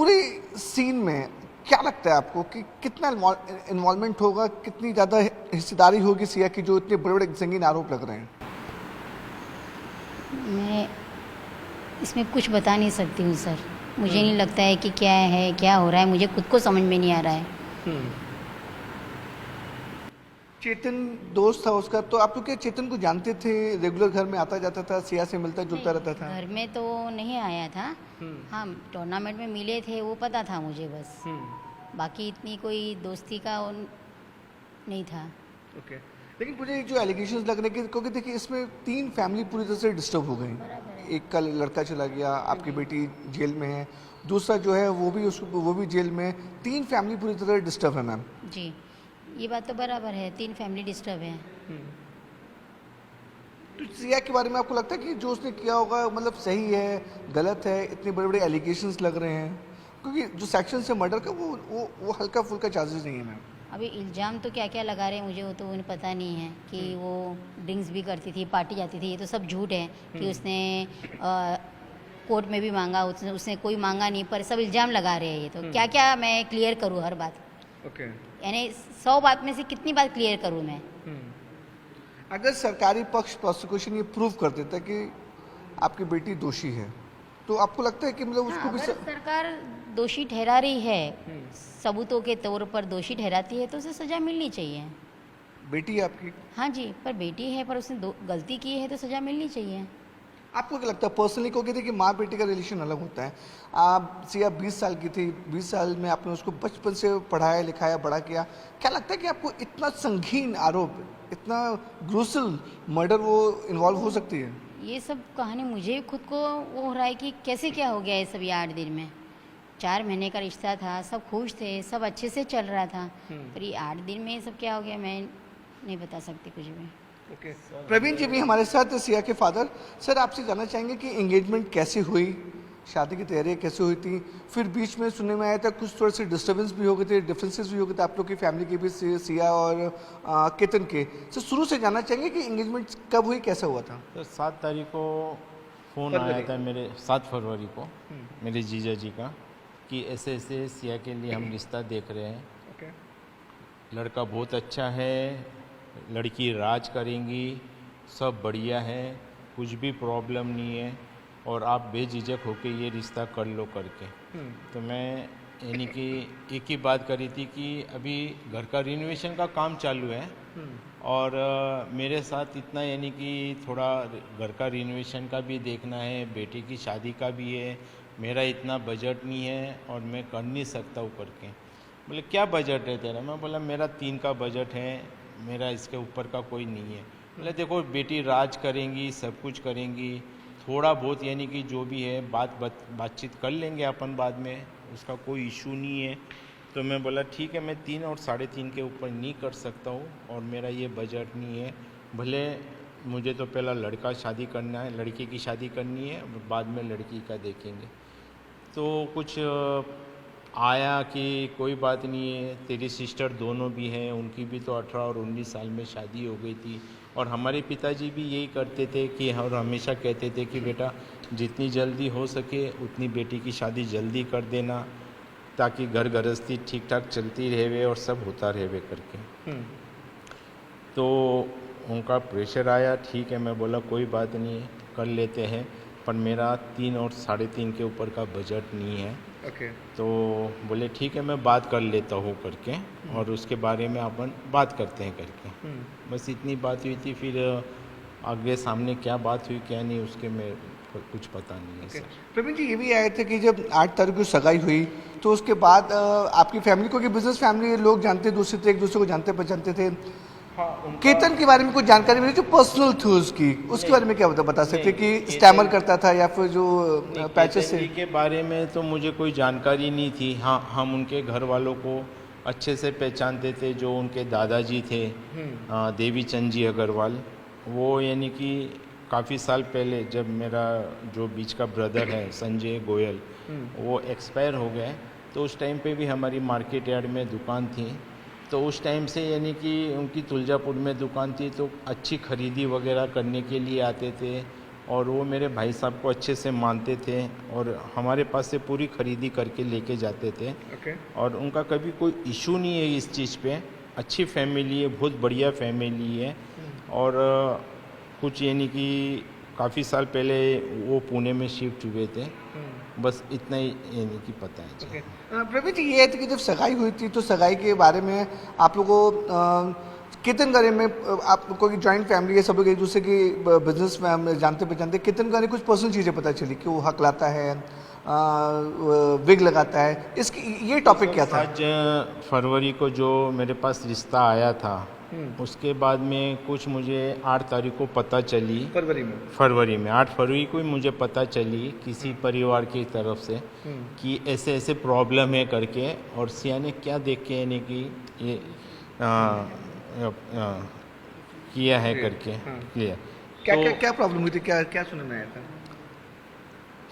पूरे सीन में क्या लगता है आपको कि कितना इन्वॉल्वमेंट होगा, कितनी ज़्यादा हिस्सेदारी होगी सिया की, जो इतने बड़े बड़े संगीन आरोप लग रहे हैं? मैं इसमें कुछ बता नहीं सकती हूँ सर। मुझे नहीं लगता है कि क्या है, क्या हो रहा है, मुझे खुद को समझ में नहीं आ रहा है। चेतन दोस्त था उसका, तो आप लोग क्या चेतन को जानते थे? रेगुलर घर में आता जाता था, सिया से मिलता जुलता रहता था? घर में तो नहीं आया था। हाँ, टूर्नामेंट में मिले थे वो पता था मुझे बस। बाकी इतनी कोई दोस्ती का नहीं था। ओके। लेकिन मुझे जो एलिगेशंस लग रहे हैं, क्योंकि देखिए इसमें 3 फैमिली पूरी तरह से डिस्टर्ब हो गई। एक का लड़का चला गया, आपकी बेटी जेल में है, दूसरा जो है वो भी जेल में है। 3 फैमिली पूरी तरह डिस्टर्ब है मैम। जी, ये बात तो बराबर है, 3 फैमिली डिस्टर्ब है। तो सिया के बारे में आपको लगता है कि जो उसने किया होगा मतलब सही है, गलत है? इतने बड़े बड़े एलिगेशंस लग रहे हैं, क्योंकि जो सेक्शन से मर्डर का वो हल्का फुल्का चार्जेस नहीं है मैम। अभी इल्ज़ाम तो क्या क्या लगा रहे हैं मुझे वो तो उन्हें पता नहीं है कि वो ड्रिंक्स भी करती थी, पार्टी जाती थी। ये तो सब झूठ है कि उसने कोर्ट में भी मांगा, उसने कोई मांगा नहीं, पर सब इल्ज़ाम लगा रहे हैं। ये तो क्या क्या मैं क्लियर करूँ हर बात? ओके। यानी 100 बात में से कितनी बात क्लियर करूँ मैं? अगर सरकारी पक्ष प्रोसिक्यूशन ये प्रूव कर देता कि आपकी बेटी दोषी है, तो आपको लगता है कि मतलब उसको भी अगर सरकार दोषी ठहरा रही है, सबूतों के तौर पर दोषी ठहराती है, तो उसे सज़ा मिलनी चाहिए। बेटी है आपकी? हाँ जी, पर बेटी है, पर उसने गलती की है तो सज़ा मिलनी चाहिए। आपको क्या लगता है पर्सनली? क्योंकि देखिए माँ बेटी का रिलेशन अलग होता है। आप सिया 20 साल की थी, 20 साल में आपने उसको बचपन से पढ़ाया लिखाया बड़ा किया। क्या लगता है कि आपको इतना संगीन आरोप, इतना ग्रूसल मर्डर वो इन्वॉल्व हो सकती है? ये सब कहानी मुझे खुद को वो हो रहा है कि कैसे क्या हो गया ये सब, ये 8 दिन में। 4 महीने का रिश्ता था, सब खुश थे, सब अच्छे से चल रहा था, पर ये 8 दिन में ये सब क्या हो गया, मैं नहीं बता सकती कुछ भी। ओके। प्रवीण जी भी हमारे साथ, सिया के फादर। सर, आपसे जानना चाहेंगे कि एंगेजमेंट कैसे हुई, शादी की तैयारियाँ कैसे हुई थी? फिर बीच में सुनने में आया था कुछ थोड़े से डिस्टर्बेंस भी हो गए थे, डिफरेंसेस भी हो गए थे आप लोग की फैमिली के बीच, सिया और केतन के। सर, शुरू से जानना चाहेंगे कि एंगेजमेंट कब हुई, कैसा हुआ था? तो 7 तारीख को फ़ोन आया था मेरे, 7 फरवरी को मेरे जीजा जी का, कि ऐसे ऐसे सिया के लिए हम रिश्ता देख रहे हैं। ओके। लड़का बहुत अच्छा है, लड़की राज करेंगी, सब बढ़िया है, कुछ भी प्रॉब्लम नहीं है, और आप बेझिझक होके ये रिश्ता कर लो करके। तो मैं यानी कि एक ही बात करी थी कि अभी घर का रिनोवेशन का काम चालू है, और मेरे साथ इतना यानी कि थोड़ा घर का रिनोवेशन का भी देखना है, बेटी की शादी का भी है, मेरा इतना बजट नहीं है और मैं कर नहीं सकता हूँ करके। बोले क्या बजट है तेरा? मैं बोला मेरा 3 का बजट है, मेरा इसके ऊपर का कोई नहीं है। बोले देखो बेटी राज करेंगी, सब कुछ करेंगी, थोड़ा बहुत यानी कि जो भी है बातचीत कर लेंगे अपन बाद में, उसका कोई इशू नहीं है। तो मैं बोला ठीक है, मैं 3 और 3.5 के ऊपर नहीं कर सकता हूँ, और मेरा ये बजट नहीं है। भले मुझे तो पहला लड़का शादी करना है, लड़के की शादी करनी है, बाद में लड़की का देखेंगे। तो कुछ आया कि कोई बात नहीं है, तेरी सिस्टर दोनों भी हैं, उनकी भी तो 18 और 19 साल में शादी हो गई थी, और हमारे पिताजी भी यही करते थे कि, और हमेशा कहते थे कि बेटा जितनी जल्दी हो सके उतनी बेटी की शादी जल्दी कर देना, ताकि घर गृहस्थी ठीक ठाक चलती रहे और सब होता रहे करके। तो उनका प्रेशर आया, ठीक है, मैं बोला कोई बात नहीं है, कर लेते हैं, पर मेरा 3 और 3.5 के ऊपर का बजट नहीं है। ओके। तो बोले ठीक है, मैं बात कर लेता हूँ करके, और उसके बारे में अपन बात करते हैं करके। बस इतनी बात हुई थी, फिर आगे सामने क्या बात हुई क्या नहीं उसके में कुछ पता नहीं है। सर, प्रवीण जी ये भी आए थे कि जब 8 तारीख को सगाई हुई, तो उसके बाद आपकी फैमिली को, कि बिजनेस फैमिली लोग जानते दूसरे थे, एक दूसरे को जानते पहचानते थे। केतन के बारे में कुछ जानकारी मिली जो पर्सनल थी उसके बारे में क्या बता सकते कि स्टैमर करता था या फिर जो पैचेस से? के बारे में तो मुझे कोई जानकारी नहीं थी। हाँ, हम उनके घर वालों को अच्छे से पहचानते थे, जो उनके दादाजी थे देवी चंद जी अग्रवाल, वो यानी कि काफ़ी साल पहले जब मेरा जो बीच का ब्रदर है संजय गोयल वो एक्सपायर हो गए, तो उस टाइम पे भी हमारी मार्केट यार्ड में दुकान थी। तो उस टाइम से यानी कि उनकी तुलजापुर में दुकान थी, तो अच्छी खरीदी वगैरह करने के लिए आते थे, और वो मेरे भाई साहब को अच्छे से मानते थे और हमारे पास से पूरी खरीदी करके लेके जाते थे। ओके। और उनका कभी कोई इशू नहीं है इस चीज़ पे। अच्छी फैमिली है, बहुत बढ़िया फैमिली है। और कुछ ये नहीं कि काफ़ी साल पहले वो पुणे में शिफ्ट हुए थे, बस इतना ही ये नहीं कि पता है जी। ओके। प्रवीण जी, ये है कि जब सगाई हुई थी तो सगाई के बारे में आप लोगों को कीर्तनगढ़ में आप कोई जॉइंट फैमिली है, सब लोग एक दूसरे की बिजनेस में जानते पहचानते, कीर्तनगढ़ में कुछ पर्सनल चीज़ें पता चली कि वो हक लाता है, विग लगाता है, इसकी ये टॉपिक क्या था? 5 फरवरी को जो मेरे पास रिश्ता आया था, उसके बाद में कुछ मुझे 8 तारीख को पता चली, फरवरी में 8 फरवरी को ही मुझे पता चली किसी परिवार की तरफ से कि ऐसे ऐसे प्रॉब्लम है करके। और सिया ने क्या देख के यानी कि ये किया है करके क्लियर। क्या प्रॉब्लम हुई थी, क्या सुनने में आया था?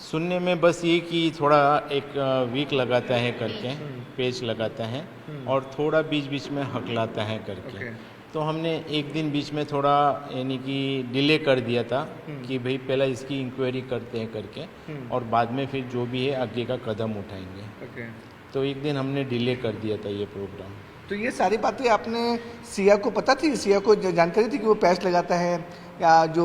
सुनने में बस ये कि थोड़ा एक वीक लगाता है करके, पेच लगाता है और थोड़ा बीच बीच में हकलाता है करके। तो हमने एक दिन बीच में थोड़ा यानी कि डिले कर दिया था कि भाई पहले इसकी इंक्वायरी करते हैं करके और बाद में फिर जो भी है आगे का कदम उठाएंगे। तो एक दिन हमने डिले कर दिया था ये प्रोग्राम। तो ये सारी बातें आपने सिया को पता थी, सिया को जानकारी थी कि वो पैच लगाता है या जो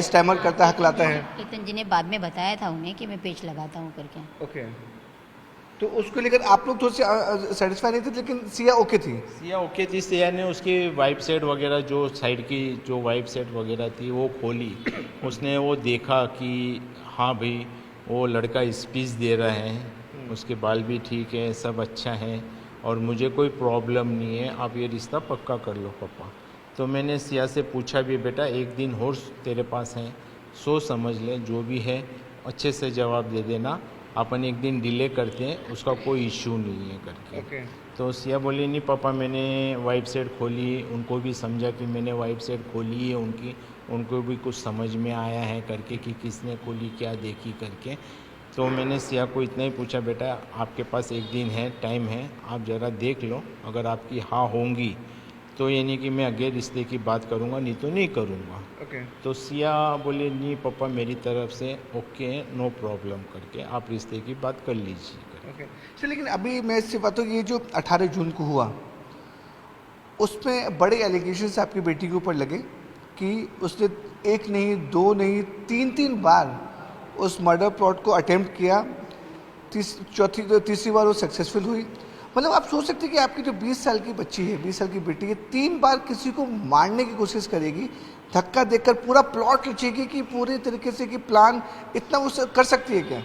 स्टैमर करता है, हकलाता है? कीर्तन जी ने बाद में बताया था उन्हें कि मैं पेच लगाता हूँ करके। ओके। तो उसको लेकर आप लोग थोड़े से सेटिस्फाई नहीं थे, लेकिन सिया ओके थी? सिया ओके थी। सिया ने उसकी वाइप सेट वगैरह जो साइड की जो वाइप सेट वगैरह थी वो खोली, उसने वो देखा कि हाँ भाई वो लड़का स्पीच दे रहा है, उसके बाल भी ठीक है, सब अच्छा है और मुझे कोई प्रॉब्लम नहीं है, आप ये रिश्ता पक्का कर लो पापा। तो मैंने सिया से पूछा भी, बेटा एक दिन और तेरे पास है, सोच समझ ले, जो भी है अच्छे से जवाब दे देना, अपन एक दिन डिले करते हैं, उसका कोई इशू नहीं है करके। तो सिया बोली नहीं पापा, मैंने वाइप सेट खोली, उनको भी समझा कि मैंने वाइप सेट खोली है उनकी, उनको भी कुछ समझ में आया है करके कि किसने खोली, क्या देखी करके। तो मैंने सिया को इतना ही पूछा, बेटा आपके पास एक दिन है, टाइम है, आप ज़रा देख लो, अगर आपकी हाँ होंगी तो यानी कि मैं आगे रिश्ते की बात करूँगा, नहीं तो नहीं करूँगा। तो सिया बोले नहीं पापा मेरी तरफ से ओके, नो प्रॉब्लम करके आप रिश्ते की बात कर लीजिए। चलिए, लेकिन अभी मैं इससे बात ये जो 18 जून को हुआ उसमें बड़े एलिगेशंस आपकी बेटी के ऊपर लगे कि उसने एक नहीं, दो नहीं, तीन बार उस मर्डर प्लॉट को अटेम्प्ट किया, तीसरी बार वो सक्सेसफुल हुई। मतलब आप सोच सकते हैं कि आपकी जो 20 साल की बच्ची है, 20 साल की बेटी है, 3 बार किसी को मारने की कोशिश करेगी, धक्का देकर पूरा प्लॉट रचेगी कि पूरे तरीके से कि प्लान इतना वो कर सकती है क्या?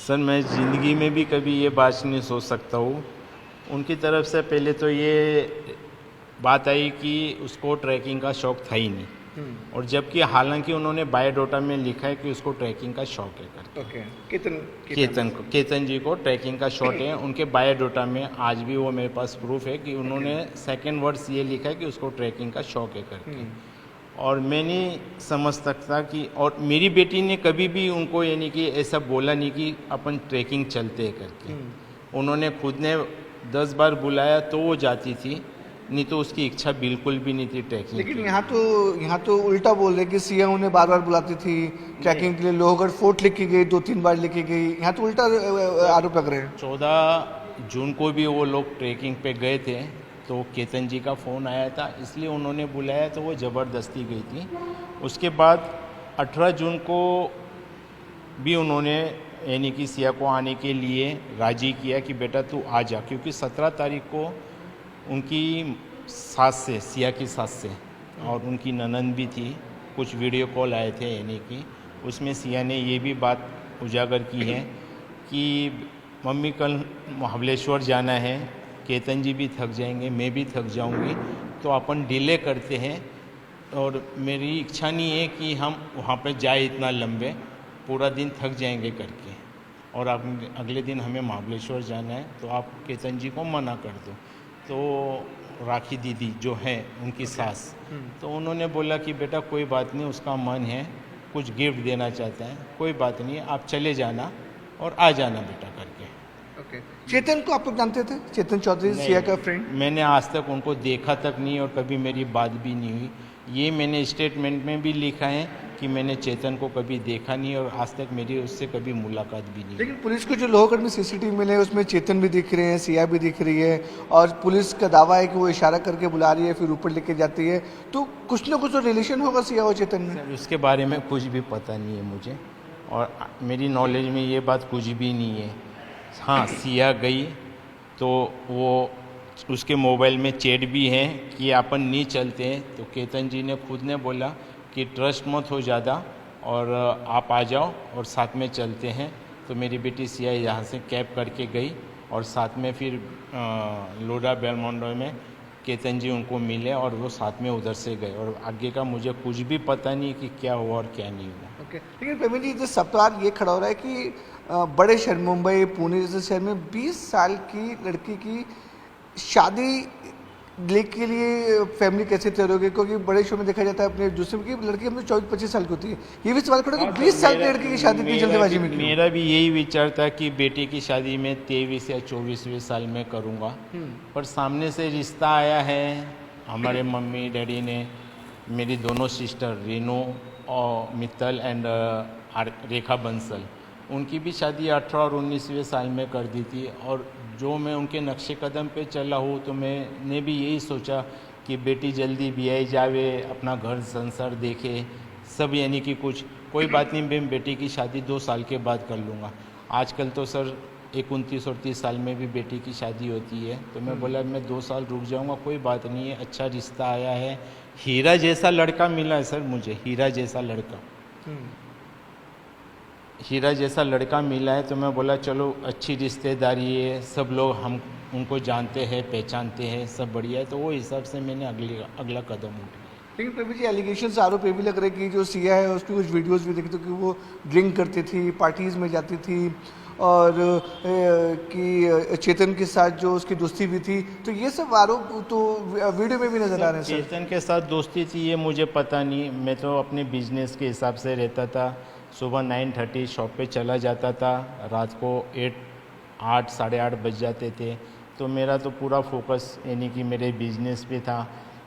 सर मैं ज़िंदगी में भी कभी ये बात नहीं सोच सकता हूँ। उनकी तरफ से पहले तो ये बात आई कि उसको ट्रैकिंग का शौक़ था ही नहीं, और जबकि हालांकि उन्होंने बायोडाटा में लिखा है कि उसको ट्रैकिंग का शौक है करके। केतन जी को ट्रैकिंग का शौक है। उनके बायोडाटा में आज भी वो मेरे पास प्रूफ है कि उन्होंने सेकंड वर्ड्स ये लिखा है कि उसको ट्रैकिंग का शौक है करके। और मैं नहीं समझ सकता कि, और मेरी बेटी ने कभी भी उनको यानी कि ऐसा बोला नहीं कि अपन ट्रैकिंग चलते हैं करके। उन्होंने खुद ने 10 बार बुलाया तो वो जाती थी, नहीं तो उसकी इच्छा बिल्कुल भी नहीं थी ट्रैकिंग। लेकिन यहाँ तो उल्टा बोल रहे कि सीएम उन्हें बार बार बुलाती थी ट्रैकिंग के लिए, लोहगढ़ फोर्ट लिखी गई, 2-3 बार लिखी गई, यहाँ तो उल्टा आरोप लग रहे हैं। 14 जून को भी वो लोग ट्रैकिंग पे गए थे, तो केतन जी का फ़ोन आया था इसलिए उन्होंने बुलाया, तो वो ज़बरदस्ती गई थी। उसके बाद 18 जून को भी उन्होंने यानी कि सिया को आने के लिए राज़ी किया कि बेटा तू आ जा, क्योंकि 17 तारीख को उनकी सास से, सिया की सास से और उनकी ननंद भी थी, कुछ वीडियो कॉल आए थे यानी कि उसमें सिया ने ये भी बात उजागर की है कि मम्मी कल महाबलेश्वर जाना है, केतन जी भी थक जाएंगे, मैं भी थक जाऊंगी, तो अपन डिले करते हैं और मेरी इच्छा नहीं है कि हम वहाँ पे जाए इतना लंबे, पूरा दिन थक जाएंगे करके, और अब अगले दिन हमें महाबलेश्वर जाना है, तो आप केतन जी को मना कर दो। तो राखी दीदी जो है उनकी सास, तो उन्होंने बोला कि बेटा कोई बात नहीं, उसका मन है, कुछ गिफ्ट देना चाहता है, कोई बात नहीं, आप चले जाना और आ जाना बेटा करके। चेतन को आप लोग जानते थे? चेतन चौधरी सिया का फ्रेंड? मैंने आज तक उनको देखा तक नहीं और कभी मेरी बात भी नहीं हुई। ये मैंने स्टेटमेंट में भी लिखा है कि मैंने चेतन को कभी देखा नहीं और आज तक मेरी उससे कभी मुलाकात भी नहीं। लेकिन पुलिस को जो लोहगढ़ में सीसीटीवी मिले हैं उसमें चेतन भी दिख रहे हैं, सिया भी दिख रही है और पुलिस का दावा है कि वो इशारा करके बुला रही है फिर ऊपर लेके जाती है, तो कुछ ना कुछ तो रिलेशन होगा सिया और चेतन में। सर उसके बारे में कुछ भी पता नहीं है मुझे और मेरी नॉलेज में ये बात कुछ भी नहीं है। हाँ, सिया गई तो वो उसके मोबाइल में चैट भी है कि अपन नहीं चलते हैं, तो केतन जी ने खुद ने बोला कि ट्रस्ट मत हो ज़्यादा और आप आ जाओ और साथ में चलते हैं। तो मेरी बेटी सिया यहाँ से कैब करके गई और साथ में फिर लोडा बेलमोंडो में केतन जी उनको मिले और वो साथ में उधर से गए और आगे का मुझे कुछ भी पता नहीं कि क्या हुआ और क्या नहीं हुआ। ओके, लेकिन प्रवीण जी जिस सप्ताह ये खड़ा हो रहा है कि बड़े शहर मुंबई पुणे जैसे शहर में 20 साल की लड़की की शादी के लिए फैमिली कैसे तैयार होगी, क्योंकि बड़े शो में देखा जाता है अपने दूसरे की लड़की अपने 24-25 साल की होती है, ये भी सवाल खड़ा कि 20 साल की लड़की की शादी की जल्दबाजी में क्यों? मेरा भी यही विचार था कि बेटी की शादी में 23 या 24वें साल में करूँगा, पर सामने से रिश्ता आया है हमारे मम्मी डैडी ने, मेरी दोनों सिस्टर रीनू और मित्तल एंड रेखा बंसल, उनकी भी शादी 18 और 19वें साल में कर दी थी और जो मैं उनके नक्शे कदम पे चला हूँ तो मैंने भी यही सोचा कि बेटी जल्दी ब्याह जावे, अपना घर संसार देखे सब, यानी कि कुछ कोई बात नहीं, मैं बेटी की शादी 2 साल के बाद कर लूँगा। आजकल तो सर 29 और 30 साल में भी बेटी की शादी होती है, तो मैं बोला मैं 2 साल रुक जाऊँगा, कोई बात नहीं है, अच्छा रिश्ता आया है, हीरा जैसा लड़का मिला है सर मुझे, हीरा जैसा लड़का, हीरा जैसा लड़का मिला है, तो मैं बोला चलो अच्छी रिश्तेदारी है, सब लोग हम उनको जानते हैं पहचानते हैं, सब बढ़िया है, तो वो हिसाब से मैंने अगला कदम उठाया। लेकिन प्रवीण जी एलिगेशन आरोप ये भी लग रहा है कि जो सिया है उसकी कुछ वीडियोस भी देखते कि वो ड्रिंक करती थी, पार्टीज में जाती थी और कि चेतन के साथ जो उसकी दोस्ती भी थी, तो ये सब आरोप तो वीडियो में भी नजर आ रहे हैं सर। चेतन के साथ दोस्ती थी ये मुझे पता नहीं, मैं तो अपने बिजनेस के हिसाब से रहता था, सुबह 9:30 शॉप पे चला जाता था, रात को 8 साढ़े 8 बज जाते थे, तो मेरा तो पूरा फोकस यानी कि मेरे बिजनेस पे था।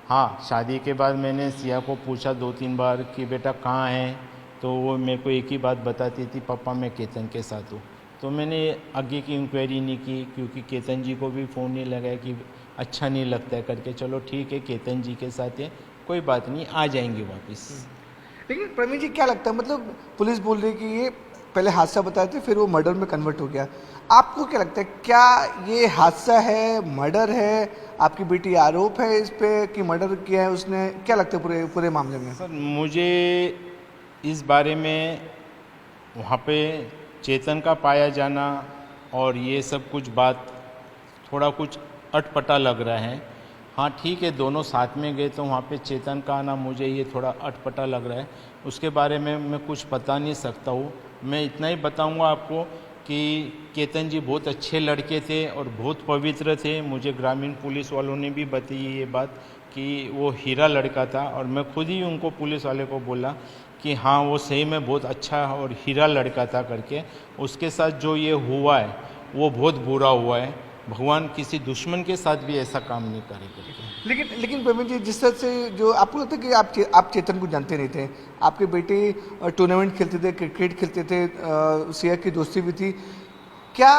हाँ, शादी के बाद मैंने सिया को पूछा 2-3 बार कि बेटा कहाँ है, तो वो मेरे को एक ही बात बताती थी, पापा मैं केतन के साथ हूँ। तो मैंने आगे की इंक्वायरी नहीं की क्योंकि केतन जी को भी फ़ोन नहीं लगाया कि अच्छा नहीं लगता है करके, चलो ठीक है केतन जी के साथ है, कोई बात नहीं, आ जाएंगे वापस। लेकिन प्रवीण जी क्या लगता है, मतलब पुलिस बोल रही है कि ये पहले हादसा बताए थे फिर वो मर्डर में कन्वर्ट हो गया, आपको क्या लगता है क्या ये हादसा है, मर्डर है, आपकी बेटी आरोप है इस पे कि मर्डर किया है उसने, क्या लगता है पूरे पूरे मामले में? सर मुझे इस बारे में वहाँ पे चेतन का पाया जाना और ये सब कुछ बात थोड़ा कुछ अटपटा लग रहा है। हाँ ठीक है, दोनों साथ में गए तो वहाँ पे चेतन का आना मुझे ये थोड़ा अटपटा लग रहा है, उसके बारे में मैं कुछ बता नहीं सकता हूँ। मैं इतना ही बताऊँगा आपको कि केतन जी बहुत अच्छे लड़के थे और बहुत पवित्र थे, मुझे ग्रामीण पुलिस वालों ने भी बताई ये बात कि वो हीरा लड़का था और मैं खुद ही उनको पुलिस वाले को बोला कि हाँ वो सही में बहुत अच्छा और हीरा लड़का था करके। उसके साथ जो ये हुआ है वो बहुत बुरा हुआ है, भगवान किसी दुश्मन के साथ भी ऐसा काम नहीं करे करके। लेकिन प्रवीण जी जिस तरह से जो आपको लगता है कि आप चेतन को जानते नहीं थे, आपके बेटे टूर्नामेंट खेलते थे, क्रिकेट खेलते थे, सिया की दोस्ती भी थी, क्या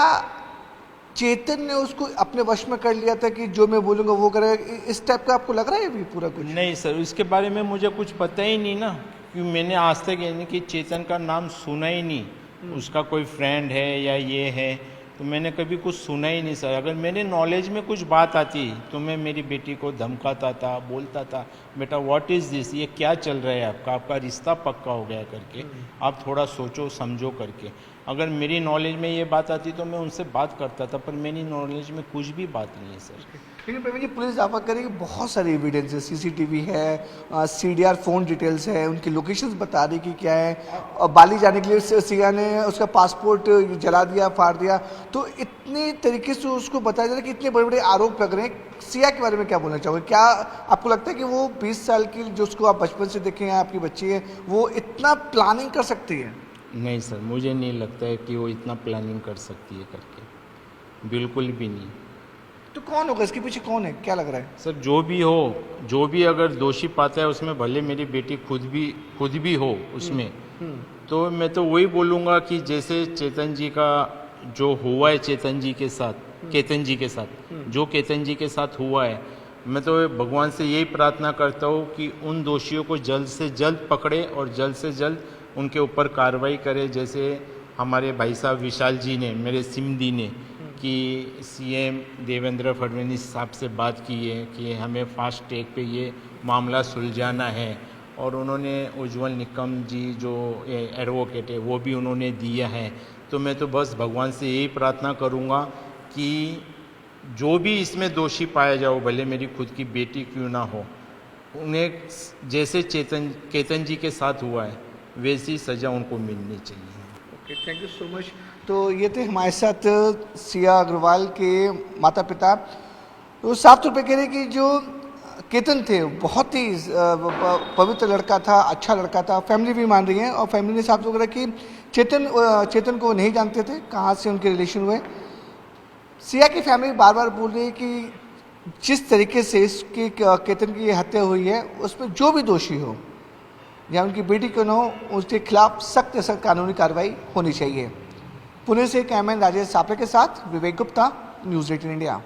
चेतन ने उसको अपने वश में कर लिया था कि जो मैं बोलूँगा वो करेगा, इस टाइप का आपको लग रहा है अभी पूरा कुछ? नहीं सर, इसके बारे में मुझे कुछ पता ही नहीं ना, क्योंकि मैंने आज तक यानी कि चेतन का नाम सुना ही नहीं, उसका कोई फ्रेंड है या ये है तो मैंने कभी कुछ सुना ही नहीं सर। अगर मेरे नॉलेज में कुछ बात आती तो मैं मेरी बेटी को धमकाता था, बोलता था बेटा व्हाट इज़ दिस, ये क्या चल रहा है आपका रिश्ता पक्का हो गया करके, आप थोड़ा सोचो समझो करके। अगर मेरी नॉलेज में ये बात आती तो मैं उनसे बात करता था, पर मेरी नॉलेज में कुछ भी बात नहीं है सर। लेकिन प्रवीण जी पुलिस दावा करेगी बहुत सारे एविडेंस है, सीसीटीवी है, सीडीआर फ़ोन डिटेल्स है, उनकी लोकेशंस बता रही कि क्या है, और बाली जाने के लिए सिया ने उसका पासपोर्ट जला दिया, फाड़ दिया, तो इतने तरीके से उसको बताया जा रहा है कि इतने बड़े बड़े आरोप लग रहे हैं। सिया के बारे में क्या बोलना चाहोगे, क्या आपको लगता है कि वो 20 साल की जो उसको आप बचपन से देखे हैं, आपकी बच्ची है, वो इतना प्लानिंग कर सकती है? नहीं सर, मुझे नहीं लगता है कि वो इतना प्लानिंग कर सकती है करके, बिल्कुल भी नहीं। तो कौन होगा इसके पीछे, कौन है, क्या लग रहा है? सर जो भी हो, जो भी अगर दोषी पाता है उसमें, भले मेरी बेटी खुद भी हो उसमें, तो मैं तो वही बोलूँगा कि जैसे चेतन जी का जो हुआ है, केतन जी के साथ जो केतन जी के साथ हुआ है, मैं तो भगवान से यही प्रार्थना करता हूँ कि उन दोषियों को जल्द से जल्द पकड़े और जल्द से जल्द उनके ऊपर कार्रवाई करे। जैसे हमारे भाई साहब विशाल जी ने, मेरे सिमदी ने, कि सीएम देवेंद्र फडणवीस साहब से बात की है कि हमें फास्ट ट्रैक पे ये मामला सुलझाना है, और उन्होंने उज्जवल निकम जी जो एडवोकेट है वो भी उन्होंने दिया है। तो मैं तो बस भगवान से यही प्रार्थना करूँगा कि जो भी इसमें दोषी पाया जाओ, भले मेरी खुद की बेटी क्यों ना हो, उन्हें जैसे केतन जी के साथ हुआ है वैसी सज़ा उनको मिलनी चाहिए। Okay, thank you so much. तो ये थे हमारे साथ सिया अग्रवाल के माता पिता। तो साफ तौर पे कह रहे कि जो केतन थे बहुत ही पवित्र लड़का था, अच्छा लड़का था, फैमिली भी मान रही है, और फैमिली ने साफ तौर पर कि चेतन को नहीं जानते थे, कहाँ से उनके रिलेशन हुए। सिया की फैमिली बार बार बोल रही है कि जिस तरीके से इसकी केतन की हत्या हुई है उसमें जो भी दोषी हो या उनकी बेटी क्यों न हो, उसके खिलाफ सख्त से सख्त कानूनी कार्रवाई होनी चाहिए। पुणे से कैमरामैन राजेश सापरे के साथ विवेक गुप्ता, न्यूज़ 18 इंडिया।